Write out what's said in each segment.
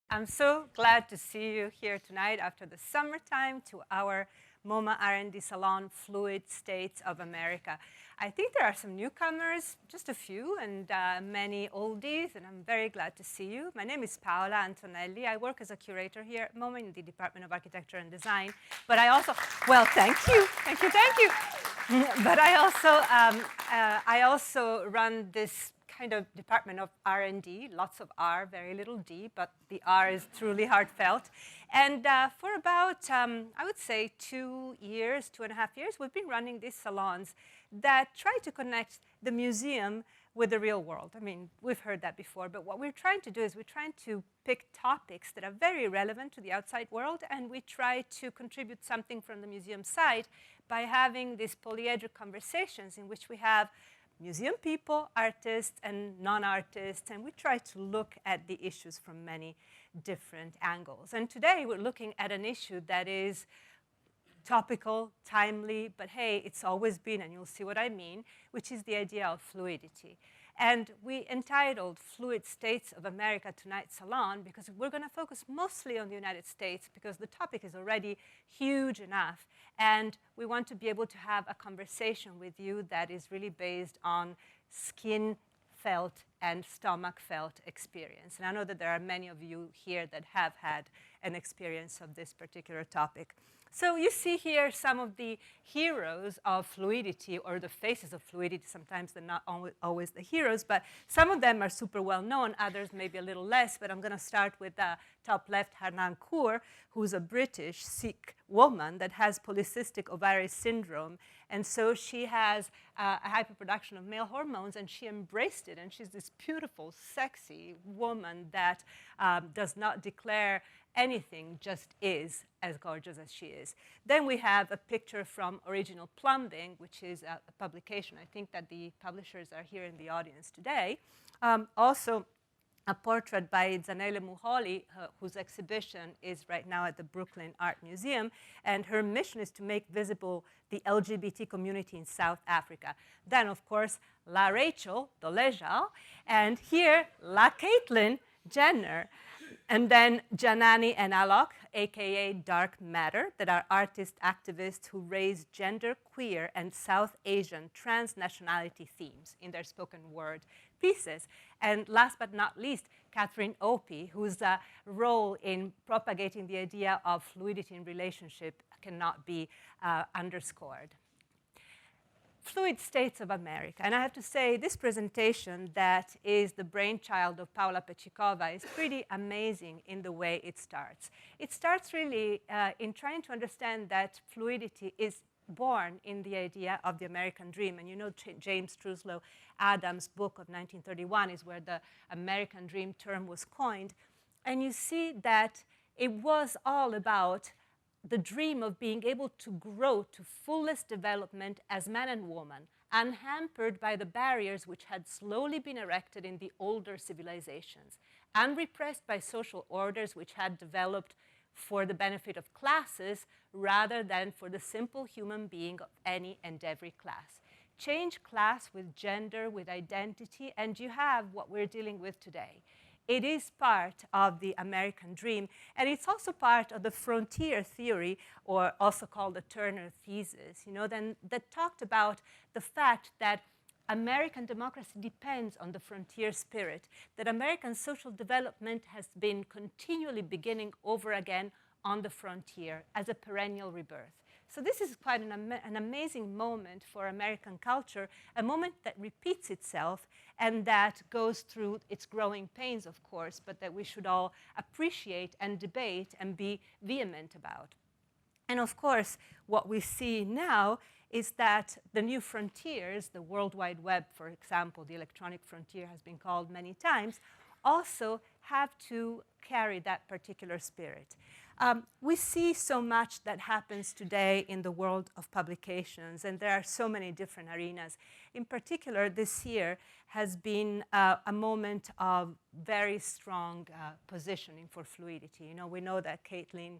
I'm so glad to see you here tonight after the summertime to our MoMA R&D Salon, Fluid States of America. I think there are some newcomers, just a few, and many oldies, and I'm very glad to see you. My name is Paola Antonelli. I work as a curator here at MoMA in the Department of Architecture and Design, but I also, well, thank you. But I also run this kind of department of R&D, lots of R, very little D, but the R is truly heartfelt. And for about, I would say, 2 years, 2.5 years, we've been running these salons that try to connect the museum with the real world. I mean, we've heard that before, but what we're trying to do is we're trying to pick topics that are very relevant to the outside world, and we try to contribute something from the museum side by having these polyedric conversations in which we have museum people, artists, and non-artists, and we try to look at the issues from many different angles. And today we're looking at an issue that is topical, timely, but hey, it's always been, and you'll see what I mean, which is the idea of fluidity. And we entitled Fluid States of America tonight's Salon because we're going to focus mostly on the United States because the topic is already huge enough. And we want to be able to have a conversation with you that is really based on skin felt and stomach felt experience. And I know that there are many of you here that have had an experience of this particular topic. So you see here some of the heroes of fluidity, or the faces of fluidity. Sometimes they're not always the heroes, but some of them are super well known, others maybe a little less. But I'm going to start with the top left, Hanan Kaur, who's a British Sikh woman that has polycystic ovary syndrome. And so she has a hyperproduction of male hormones, and she embraced it. And she's this beautiful, sexy woman that does not declare anything, just is as gorgeous as she is. Then we have a picture from Original Plumbing, which is a publication. I think that the publishers are here in the audience today. Also, a portrait by Zanele Muholi, whose exhibition is right now at the Brooklyn Art Museum. And her mission is to make visible the LGBT community in South Africa. Then, of course, La Rachel Dolezal. And here, La Caitlyn Jenner. And then Janani and Alok, aka Dark Matter, that are artist activists who raise gender, queer, and South Asian transnationality themes in their spoken word pieces. And last but not least, Catherine Opie, whose role in propagating the idea of fluidity in relationship cannot be underscored. Fluid States of America. And I have to say, this presentation that is the brainchild of Paula Pecikova is pretty amazing in the way it starts. It starts really in trying to understand that fluidity is born in the idea of the American dream. And you know James Truslow Adams' book of 1931 is where the American dream term was coined. And you see that it was all about the dream of being able to grow to fullest development as man and woman, unhampered by the barriers which had slowly been erected in the older civilizations, unrepressed by social orders which had developed for the benefit of classes rather than for the simple human being of any and every class. Change class with gender, with identity, and you have what we're dealing with today. It is part of the American dream, and it's also part of the frontier theory, or also called the Turner thesis, that talked about the fact that American democracy depends on the frontier spirit, that American social development has been continually beginning over again on the frontier as a perennial rebirth. So this is quite an amazing moment for American culture, a moment that repeats itself and that goes through its growing pains, of course, but that we should all appreciate and debate and be vehement about. And of course, what we see now is that the new frontiers, the World Wide Web, for example, the electronic frontier has been called many times, also have to carry that particular spirit. We see so much that happens today in the world of publications, and there are so many different arenas. In particular, this year has been a moment of very strong positioning for fluidity. We know that Caitlyn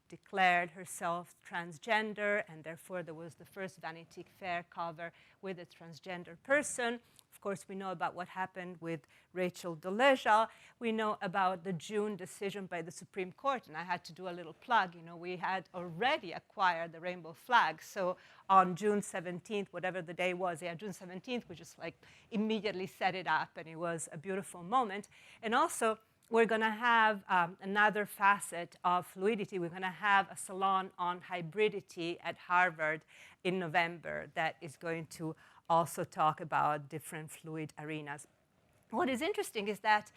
declared herself transgender, and therefore there was the first Vanity Fair cover with a transgender person. Of course, we know about what happened with Rachel Dolezal. We know about the June decision by the Supreme Court, and I had to do a little plug. You know, we had already acquired the rainbow flag. So on June 17th, whatever the day was, yeah, June 17th, we just like immediately set it up, and it was a beautiful moment. And also, we're going to have another facet of fluidity. We're going to have a salon on hybridity at Harvard in November that is going to also talk about different fluid arenas. What is interesting is that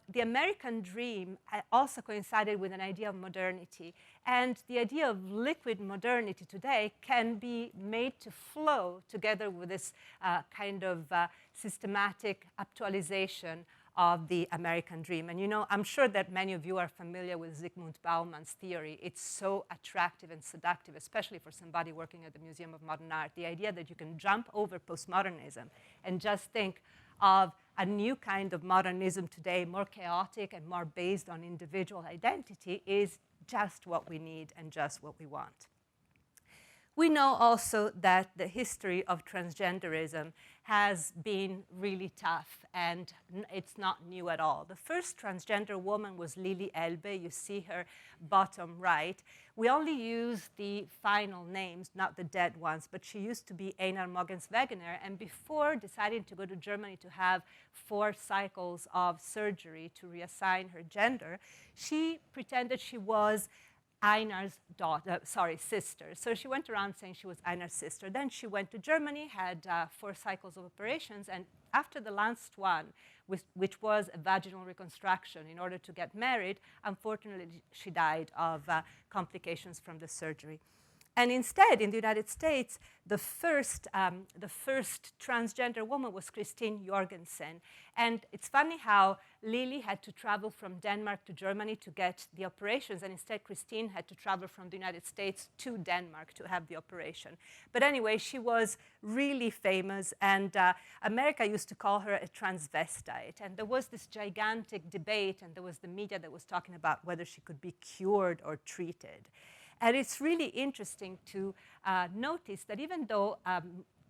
the American dream also coincided with an idea of modernity. And the idea of liquid modernity today can be made to flow together with this kind of systematic actualization of the American dream. And you know, I'm sure that many of you are familiar with Zygmunt Bauman's theory. It's so attractive and seductive, especially for somebody working at the Museum of Modern Art. The idea that you can jump over postmodernism and just think of a new kind of modernism today, more chaotic and more based on individual identity, is just what we need and just what we want. We know also that the history of transgenderism has been really tough, and it's not new at all. The first transgender woman was Lili Elbe. You see her bottom right. We only use the final names, not the dead ones, but she used to be Einar Mogens-Wegener, and before deciding to go to Germany to have 4 cycles of surgery to reassign her gender, she pretended she was Einar's sister. So she went around saying she was Einar's sister. Then she went to Germany, had 4 cycles of operations, and after the last one, which was a vaginal reconstruction in order to get married, unfortunately she died of complications from the surgery. And instead, in the United States, the first transgender woman was Christine Jorgensen. And it's funny how Lili had to travel from Denmark to Germany to get the operations, and instead Christine had to travel from the United States to Denmark to have the operation. But anyway, she was really famous, and America used to call her a transvestite. And there was this gigantic debate, and there was the media that was talking about whether she could be cured or treated. And it's really interesting to notice that even though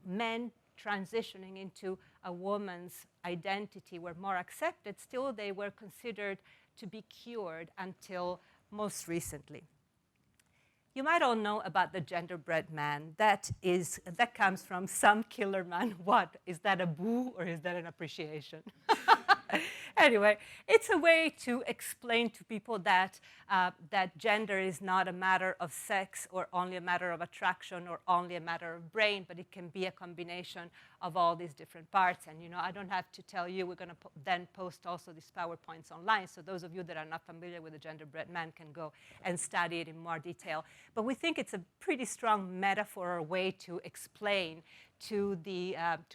men transitioning into a woman's identity were more accepted, still they were considered to be cured until most recently. You might all know about the genderbread man. That comes from some killer man. What? Is that a boo or is that an appreciation? Anyway, it's a way to explain to people that, that gender is not a matter of sex or only a matter of attraction or only a matter of brain, but it can be a combination of all these different parts. And you know, I don't have to tell you, we're going to then post also these PowerPoints online, so those of you that are not familiar with the genderbread man can go and study it in more detail. But we think it's a pretty strong metaphor or way to explain to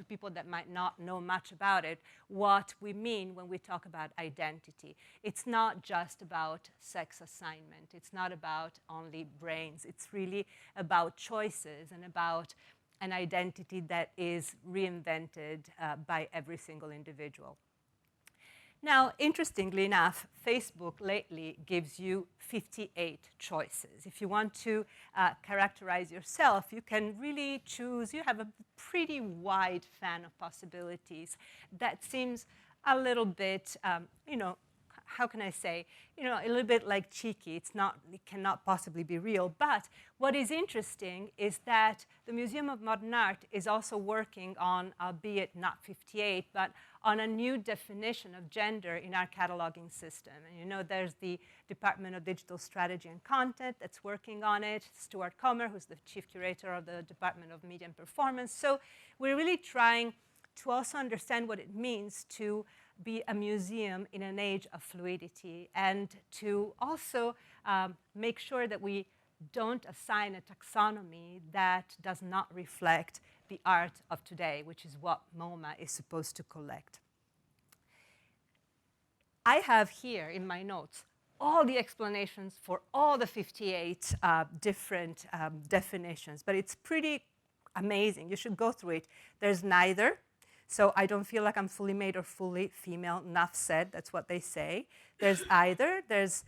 people that might not know much about it, what we mean when we talk about identity. It's not just about sex assignment. It's not about only brains. It's really about choices and about an identity that is reinvented by every single individual. Now, interestingly enough, Facebook lately gives you 58 choices. If you want to characterize yourself, you can really choose. You have a pretty wide fan of possibilities. That seems a little bit, you know, how can I say, you know, a little bit like cheeky. It cannot possibly be real. But what is interesting is that the Museum of Modern Art is also working on, albeit not 58, but on a new definition of gender in our cataloging system. And you know, there's the Department of Digital Strategy and Content that's working on it, Stuart Comer, who's the chief curator of the Department of Media and Performance. So we're really trying to also understand what it means to be a museum in an age of fluidity, and to also make sure that we don't assign a taxonomy that does not reflect the art of today, which is what MoMA is supposed to collect. I have here in my notes all the explanations for all the 58 different definitions, but it's pretty amazing. You should go through it. There's neither. So I don't feel like I'm fully male or fully female. Enough said, that's what they say. There's either, there's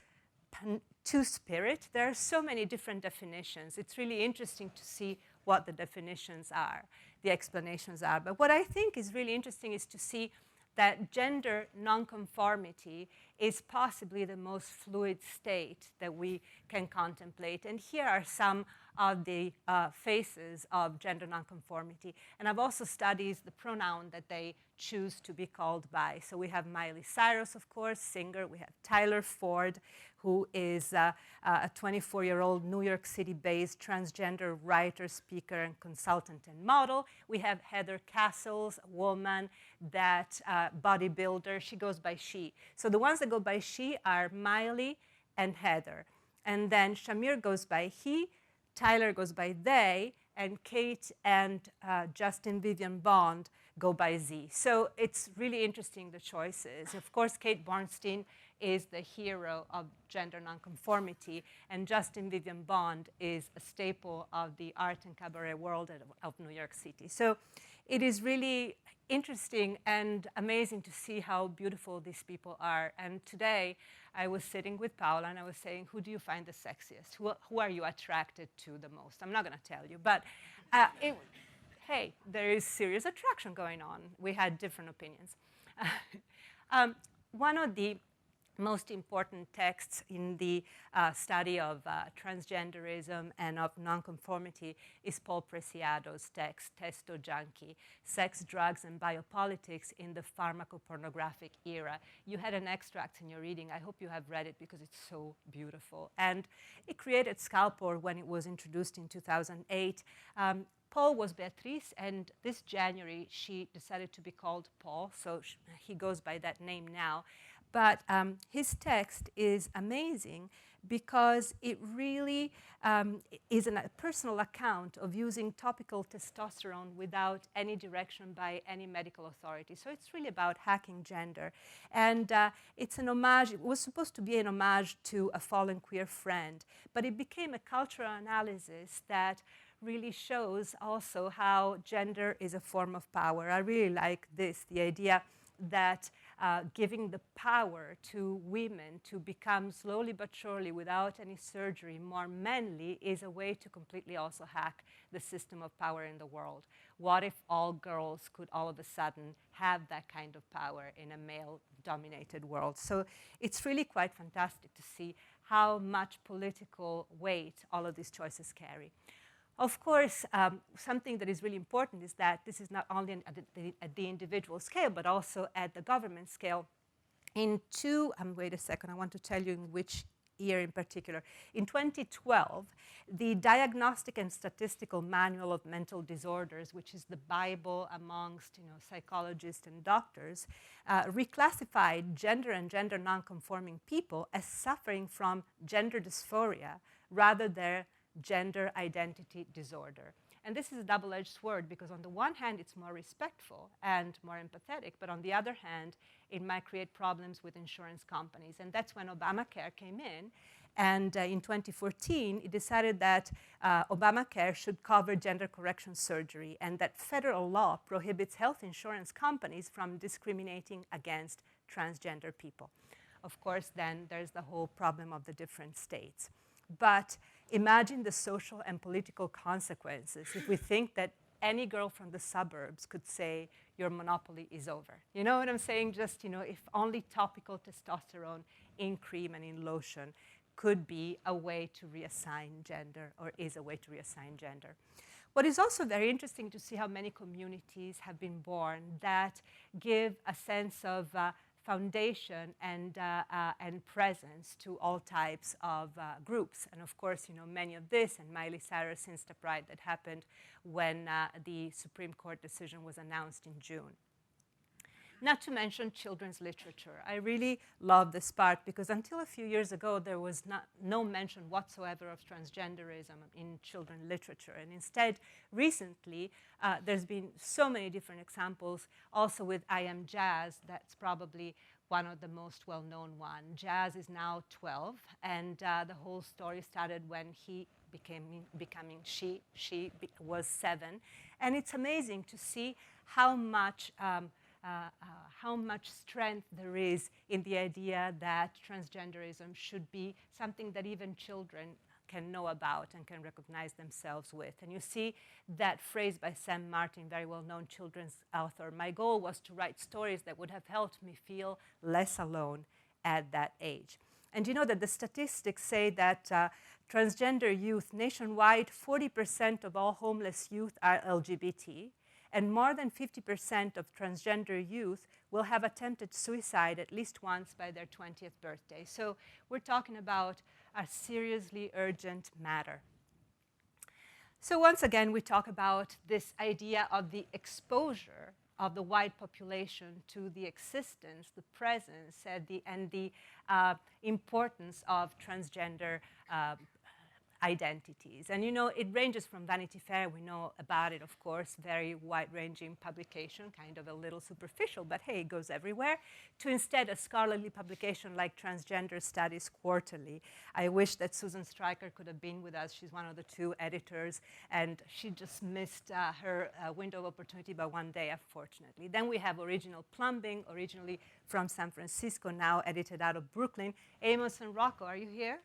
two-spirit. There are so many different definitions. It's really interesting to see what the definitions are. the explanations are. But what I think is really interesting is to see that gender nonconformity is possibly the most fluid state that we can contemplate. And here are some of the faces of gender nonconformity. And I've also studied the pronoun that they choose to be called by. So we have Miley Cyrus, of course, singer. We have Tyler Ford, who is a 24-year-old New York City-based transgender writer, speaker, and consultant and model. We have Heather Castles, a woman that bodybuilder. She goes by she. So the ones that go by she are Miley and Heather. And then Shamir goes by he, Tyler goes by they, and Kate and Justin Vivian Bond go by Z. So it's really interesting, the choices. Of course, Kate Bornstein is the hero of gender nonconformity, and Justin Vivian Bond is a staple of the art and cabaret world of New York City. So it is really interesting and amazing to see how beautiful these people are. And today, I was sitting with Paola, and I was saying, who do you find the sexiest? Who are you attracted to the most? I'm not going to tell you, but hey, there is serious attraction going on. We had different opinions. One of the most important texts in the study of transgenderism and of nonconformity is Paul Preciado's text, Testo Junkie, Sex, Drugs, and Biopolitics in the Pharmacopornographic Era. You had an extract in your reading. I hope you have read it because it's so beautiful. And it created Scalpor when it was introduced in 2008. Paul was Beatrice, and this January she decided to be called Paul, so he goes by that name now. But his text is amazing because it really is a personal account of using topical testosterone without any direction by any medical authority. So it's really about hacking gender. And it's an homage. It was supposed to be an homage to a fallen queer friend, but it became a cultural analysis that really shows also how gender is a form of power. I really like this, the idea that giving the power to women to become slowly but surely, without any surgery, more manly is a way to completely also hack the system of power in the world. What if all girls could all of a sudden have that kind of power in a male-dominated world? So it's really quite fantastic to see how much political weight all of these choices carry. Of course, something that is really important is that this is not only at the individual scale, but also at the government scale. Wait a second, I want to tell you in which year in particular. In 2012, the Diagnostic and Statistical Manual of Mental Disorders, which is the Bible amongst psychologists and doctors, reclassified gender and gender nonconforming people as suffering from gender dysphoria rather than gender identity disorder. And this is a double-edged sword because on the one hand, it's more respectful and more empathetic, but on the other hand, it might create problems with insurance companies. And that's when Obamacare came in. And in 2014, it decided that Obamacare should cover gender correction surgery and that federal law prohibits health insurance companies from discriminating against transgender people. Of course, then there's the whole problem of the different states. But imagine the social and political consequences if we think that any girl from the suburbs could say, your monopoly is over. You know what I'm saying? Just, if only topical testosterone in cream and in lotion could be a way to reassign gender, or is a way to reassign gender. What is also very interesting to see how many communities have been born that give a sense of foundation and presence to all types of groups. And of course, many of this, and Miley Cyrus Instapride that happened when the Supreme Court decision was announced in June. Not to mention children's literature. I really love this part because until a few years ago, there was no mention whatsoever of transgenderism in children's literature. And instead, recently, there's been so many different examples. Also with I Am Jazz, that's probably one of the most well-known one. Jazz is now 12, and the whole story started when he becoming she was 7. And it's amazing to see how much strength there is in the idea that transgenderism should be something that even children can know about and can recognize themselves with. And you see that phrase by Sam Martin, very well-known children's author. My goal was to write stories that would have helped me feel less alone at that age. And you know that the statistics say that transgender youth nationwide, 40% of all homeless youth are LGBT, and more than 50% of transgender youth will have attempted suicide at least once by their 20th birthday. So we're talking about a seriously urgent matter. So once again, we talk about this idea of the exposure of the white population to the existence, the presence, and the importance of transgender identities. And you know, it ranges from Vanity Fair, we know about it, of course, very wide-ranging publication, kind of a little superficial, but hey, it goes everywhere, to instead a scholarly publication like Transgender Studies Quarterly. I wish that Susan Stryker could have been with us. She's one of the two editors, and she just missed her window of opportunity by one day, unfortunately. Then we have Original Plumbing, originally from San Francisco, now edited out of Brooklyn. Amos and Rocco, are you here?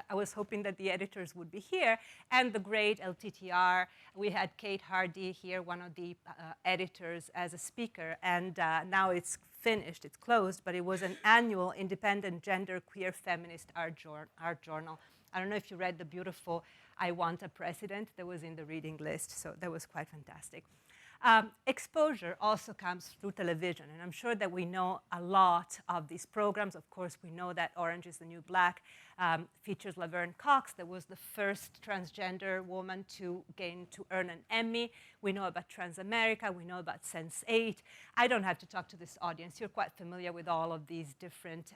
I was hoping that the editors would be here. And the great LTTR, we had Kate Hardy here, one of the editors, as a speaker. And now it's finished, it's closed, but it was an annual independent gender queer feminist art journal. I don't know if you read the beautiful I Want a President that was in the reading list, so that was quite fantastic. Exposure also comes through television, and I'm sure that we know a lot of these programs. Of course, we know that Orange is the New Black features Laverne Cox, that was the first transgender woman to earn an Emmy. We know about Transamerica, we know about Sense8. I don't have to talk to this audience. You're quite familiar with all of these different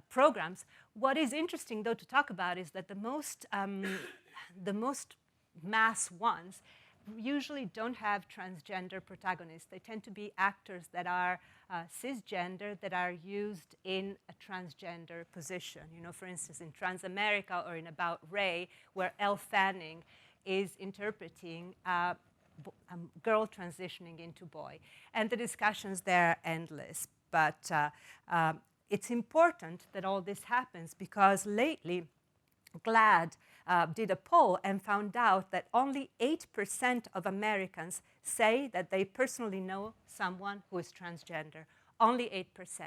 programs. What is interesting, though, to talk about is that the most mass ones usually don't have transgender protagonists. They tend to be actors that are cisgender, that are used in a transgender position. You know, for instance, in Transamerica or in About Ray, where Elle Fanning is interpreting a girl transitioning into boy. And the discussions there are endless. But it's important that all this happens because lately, GLAAD did a poll and found out that only 8% of Americans say that they personally know someone who is transgender. Only 8%.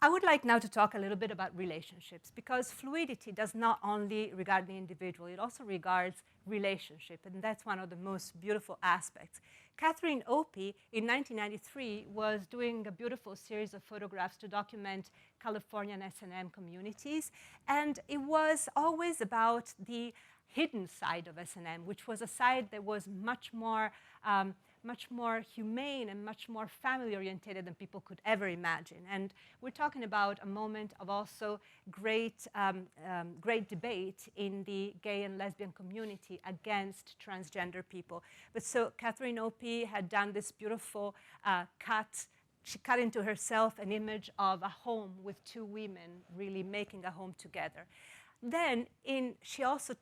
I would like now to talk a little bit about relationships, because fluidity does not only regard the individual, it also regards relationship, and that's one of the most beautiful aspects. Catherine Opie, in 1993, was doing a beautiful series of photographs to document Californian S&M communities, and it was always about the hidden side of S&M, which was a side that was much more humane and much more family-oriented than people could ever imagine. And we're talking about a moment of also great debate in the gay and lesbian community against transgender people. But so Catherine Opie had done this beautiful cut. She cut into herself an image of a home with two women really making a home together. Then she also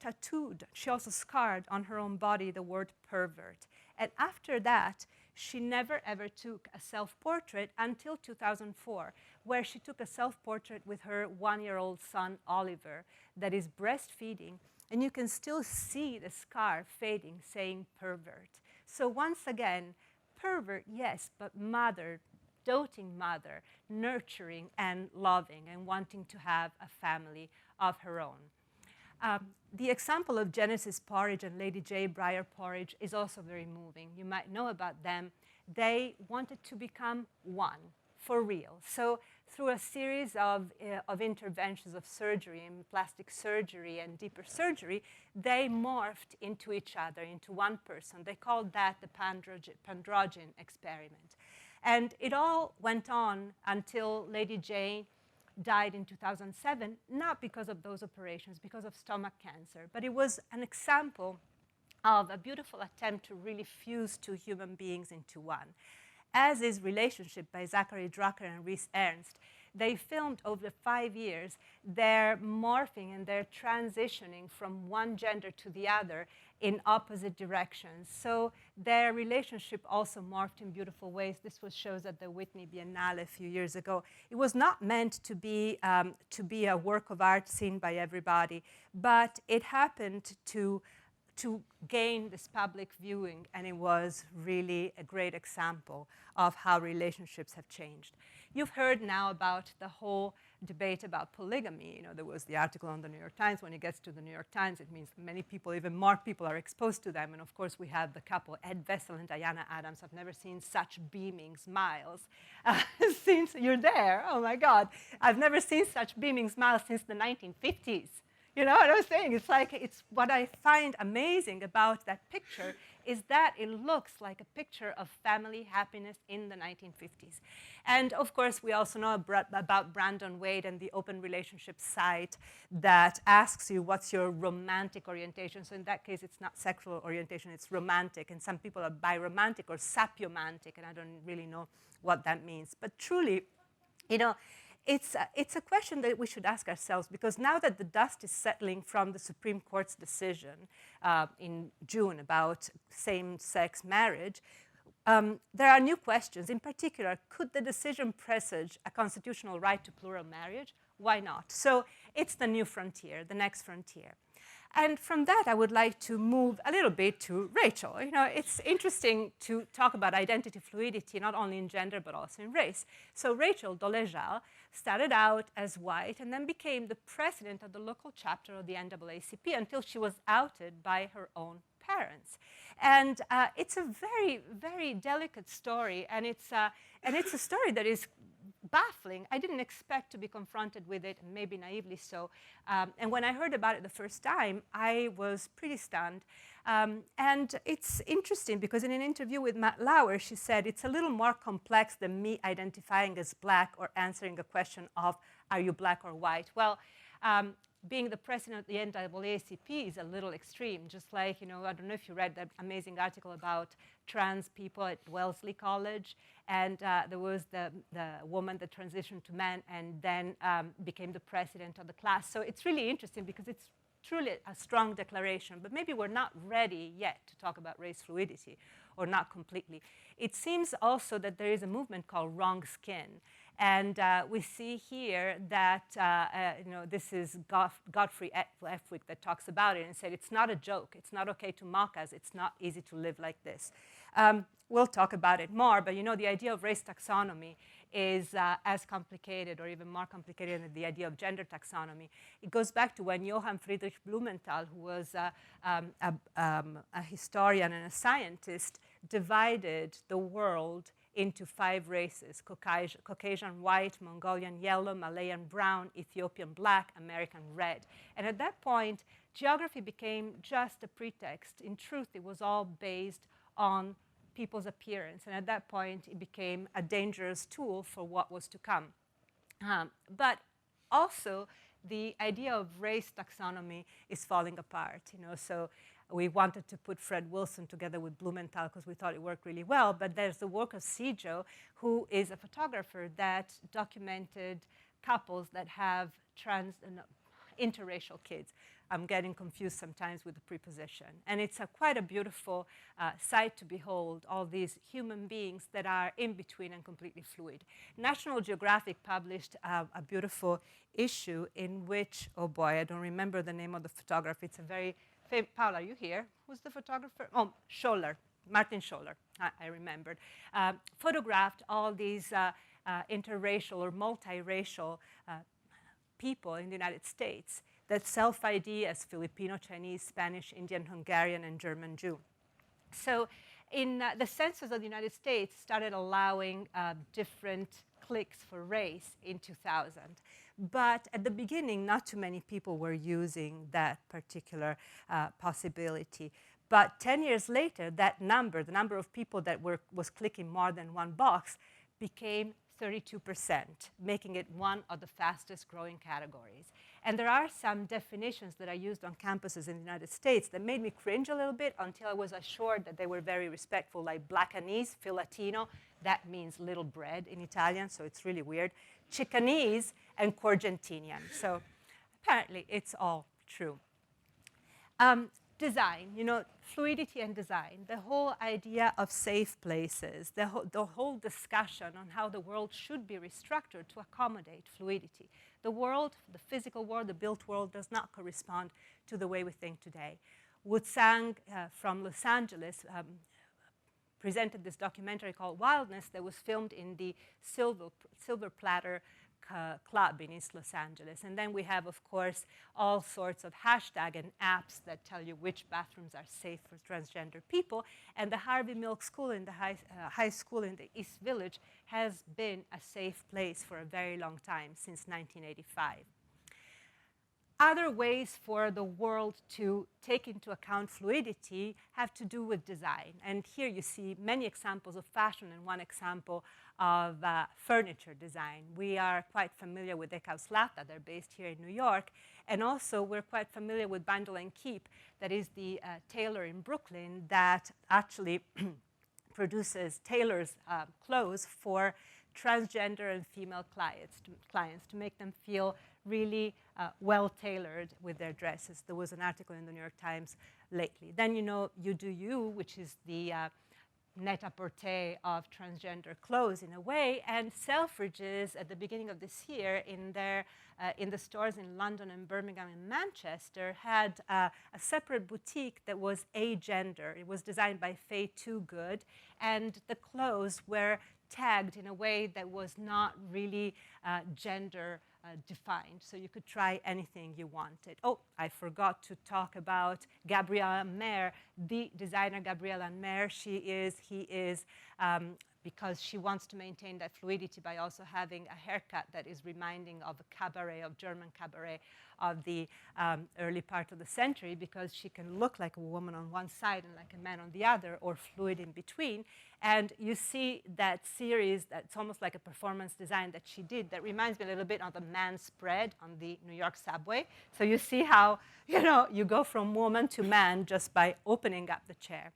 scarred on her own body the word pervert. And after that, she never ever took a self-portrait until 2004, where she took a self-portrait with her one-year-old son, Oliver, that is breastfeeding. And you can still see the scar fading, saying pervert. So once again, pervert, yes, but mother, doting mother, nurturing and loving and wanting to have a family of her own. The example of Genesis Porridge and Lady J. Breyer Porridge is also very moving. You might know about them. They wanted to become one, for real. So through a series of interventions of surgery and plastic surgery and deeper surgery, they morphed into each other, into one person. They called that the Pandrogen experiment. And it all went on until Lady J died in 2007, not because of those operations, because of stomach cancer. But it was an example of a beautiful attempt to really fuse two human beings into one. As is Relationship by Zachary Drucker and Rhys Ernst. they filmed over 5 years their morphing and their transitioning from one gender to the other in opposite directions. So their relationship also morphed in beautiful ways. This was shows at the Whitney Biennale a few years ago. It was not meant to be a work of art seen by everybody, but it happened to gain this public viewing, and it was really a great example of how relationships have changed. You've heard now about the whole debate about polygamy. You know, there was the article on the New York Times. When it gets to the New York Times, it means many people, even more people, are exposed to them. And of course, we have the couple, Ed Vessel and Diana Adams. I've never seen such beaming smiles since you're there. Oh my God. I've never seen such beaming smiles since the 1950s. You know what I was saying? It's like, it's what I find amazing about that picture is that it looks like a picture of family happiness in the 1950s. And of course, we also know about Brandon Wade and the open relationship site that asks you what's your romantic orientation. So in that case, it's not sexual orientation, it's romantic. And some people are biromantic or sapiomantic, and I don't really know what that means. But truly, you know, it's a question that we should ask ourselves, because now that the dust is settling from the Supreme Court's decision in June about same-sex marriage, there are new questions. In particular, could the decision presage a constitutional right to plural marriage? Why not? So it's the new frontier, the next frontier. And from that, I would like to move a little bit to Rachel. You know, it's interesting to talk about identity fluidity, not only in gender, but also in race. So Rachel Dolezal started out as white and then became the president of the local chapter of the NAACP until she was outed by her own parents. And it's a very, very delicate story, and it's a story that is baffling. I didn't expect to be confronted with it, and maybe naively so. And when I heard about it the first time, I was pretty stunned. And it's interesting because in an interview with Matt Lauer, she said, it's a little more complex than me identifying as black or answering a question of, are you black or white? Well, being the president of the NAACP is a little extreme, just like, you know, I don't know if you read that amazing article about trans people at Wellesley College, and there was the woman that transitioned to man and then became the president of the class. So it's really interesting because it's truly a strong declaration, but maybe we're not ready yet to talk about race fluidity, or not completely. It seems also that there is a movement called wrong skin. And we see here that, you know, this is Godfrey Efwick that talks about it and said, it's not a joke. It's not OK to mock us. It's not easy to live like this. We'll talk about it more, but you know, the idea of race taxonomy is as complicated or even more complicated than the idea of gender taxonomy. It goes back to when Johann Friedrich Blumenthal, who was a historian and a scientist, divided the world into 5 races: Caucasian white, Mongolian yellow, Malayan brown, Ethiopian black, American red. And at that point, geography became just a pretext. In truth, it was all based on people's appearance. And at that point, it became a dangerous tool for what was to come. But also, the idea of race taxonomy is falling apart. You know, so we wanted to put Fred Wilson together with Blumenthal because we thought it worked really well. But there's the work of Sijo, who is a photographer that documented couples that have interracial kids. I'm getting confused sometimes with the preposition. And it's quite a beautiful sight to behold, all these human beings that are in between and completely fluid. National Geographic published a beautiful issue in which, oh boy, I don't remember the name of the photographer. It's a very famous, Paola, are you here? Who's the photographer? Oh, Scholler, Martin Scholler, I remembered. Photographed all these interracial or multiracial people in the United States that self-ID as Filipino, Chinese, Spanish, Indian, Hungarian, and German Jew. So in the census of the United States started allowing different clicks for race in 2000. But at the beginning, not too many people were using that particular possibility. But 10 years later, that number, the number of people that was clicking more than one box, became 32%, making it one of the fastest growing categories. And there are some definitions that are used on campuses in the United States that made me cringe a little bit until I was assured that they were very respectful, like Blackanese, Filatino. That means little bread in Italian, so it's really weird. Chicanese and Corgentinian. So apparently it's all true. Design, fluidity and design, the whole idea of safe places, the whole discussion on how the world should be restructured to accommodate fluidity. The world, the physical world, the built world does not correspond to the way we think today. Wu Tsang from Los Angeles presented this documentary called Wildness that was filmed in the Silver Platter Club in East Los Angeles. And then we have, of course, all sorts of hashtags and apps that tell you which bathrooms are safe for transgender people. And the Harvey Milk School in the high school in the East Village has been a safe place for a very long time, since 1985. Other ways for the world to take into account fluidity have to do with design. And here you see many examples of fashion and one example of furniture design. We are quite familiar with Ekauslata. They're based here in New York. And also, we're quite familiar with Bandel and Keep, that is the tailor in Brooklyn that actually tailors clothes for transgender and female clients to make them feel really well-tailored with their dresses. There was an article in the New York Times lately. Then You Do You, which is the net-a-porter of transgender clothes in a way, and Selfridges at the beginning of this year in the stores in London and Birmingham and Manchester had a separate boutique that was agender. It was designed by Faye Toogood, and the clothes were tagged in a way that was not really gender defined. So you could try anything you wanted. Oh, I forgot to talk about Gabriela Mayer, the designer Gabriela Mayer. He is, because she wants to maintain that fluidity by also having a haircut that is reminding of a cabaret, of German cabaret of the early part of the century, because she can look like a woman on one side and like a man on the other, or fluid in between. And you see that series that's almost like a performance design that she did that reminds me a little bit of the man spread on the New York subway. So you see how, you go from woman to man just by opening up the chair.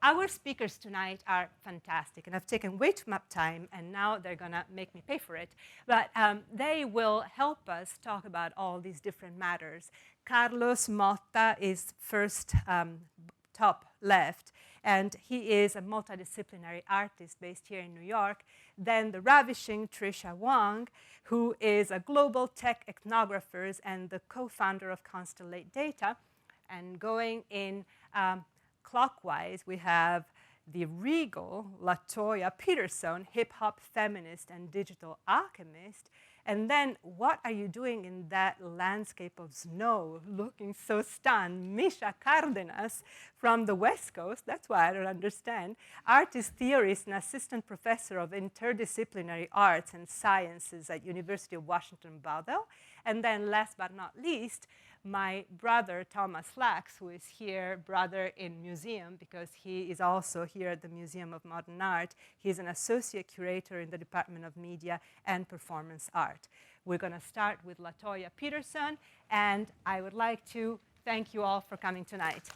Our speakers tonight are fantastic, and I've taken way too much time, and now they're going to make me pay for it. But they will help us talk about all these different matters. Carlos Motta is first top left, and he is a multidisciplinary artist based here in New York. Then the ravishing Trisha Wong, who is a global tech ethnographer and the co-founder of Constellate Data. And going in clockwise, we have the regal LaToya Peterson, hip-hop feminist and digital alchemist. And then, what are you doing in that landscape of snow, looking so stunned? Misha Cardenas from the West Coast, that's why I don't understand. Artist theorist and assistant professor of interdisciplinary arts and sciences at University of Washington, Belleville. And then, last but not least, my brother, Thomas Lax, who is here, brother in museum, because he is also here at the Museum of Modern Art. He's an associate curator in the Department of Media and Performance Art. We're going to start with LaToya Peterson, and I would like to thank you all for coming tonight.